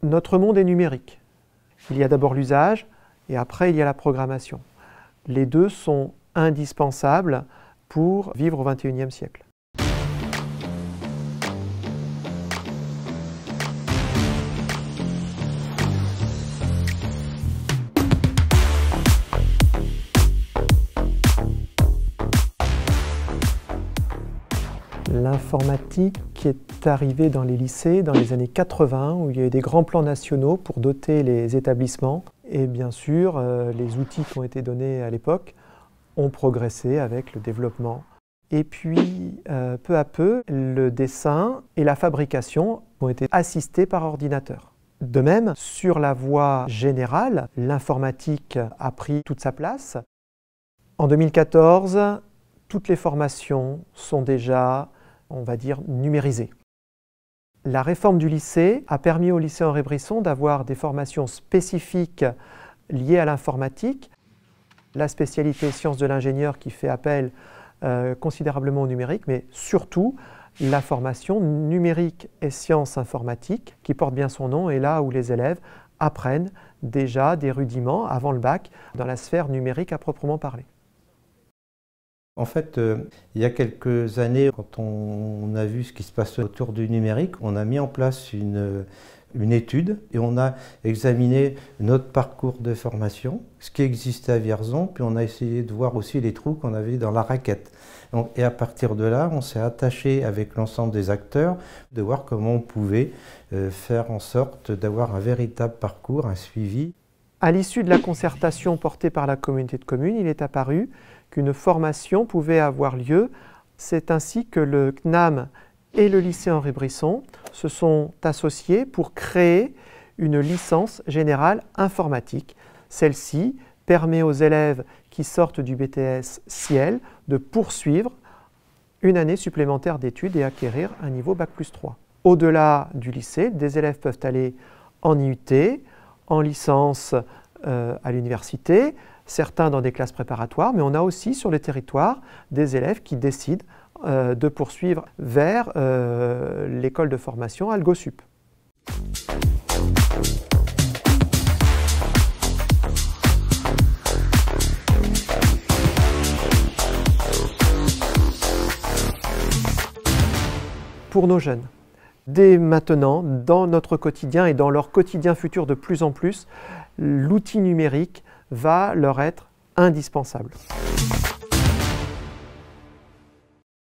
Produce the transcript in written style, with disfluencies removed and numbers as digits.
Notre monde est numérique. Il y a d'abord l'usage et après il y a la programmation. Les deux sont indispensables pour vivre au XXIe siècle. L'informatique est arrivée dans les lycées dans les années 80, où il y a eu des grands plans nationaux pour doter les établissements. Et bien sûr, les outils qui ont été donnés à l'époque ont progressé avec le développement. Et puis, peu à peu, le dessin et la fabrication ont été assistés par ordinateur. De même, sur la voie générale, l'informatique a pris toute sa place. En 2014, toutes les formations sont déjà, on va dire, numérisées. La réforme du lycée a permis au lycée Henri Brisson d'avoir des formations spécifiques liées à l'informatique. La spécialité sciences de l'ingénieur qui fait appel considérablement au numérique, mais surtout la formation numérique et sciences informatiques qui porte bien son nom et là où les élèves apprennent déjà des rudiments avant le bac dans la sphère numérique à proprement parler. En fait, il y a quelques années, quand on a vu ce qui se passait autour du numérique, on a mis en place une étude et on a examiné notre parcours de formation, ce qui existait à Vierzon, puis on a essayé de voir aussi les trous qu'on avait dans la raquette. Donc, et à partir de là, on s'est attaché avec l'ensemble des acteurs de voir comment on pouvait faire en sorte d'avoir un véritable parcours, un suivi. À l'issue de la concertation portée par la communauté de communes, il est apparu qu'une formation pouvait avoir lieu. C'est ainsi que le CNAM et le lycée Henri Brisson se sont associés pour créer une licence générale informatique. Celle-ci permet aux élèves qui sortent du BTS Ciel de poursuivre une année supplémentaire d'études et acquérir un niveau Bac+3. Au-delà du lycée, des élèves peuvent aller en IUT, en licence à l'université, certains dans des classes préparatoires, mais on a aussi sur le territoire des élèves qui décident de poursuivre vers l'école de formation AlgoSup. Pour nos jeunes, dès maintenant, dans notre quotidien et dans leur quotidien futur de plus en plus, l'outil numérique va leur être indispensable.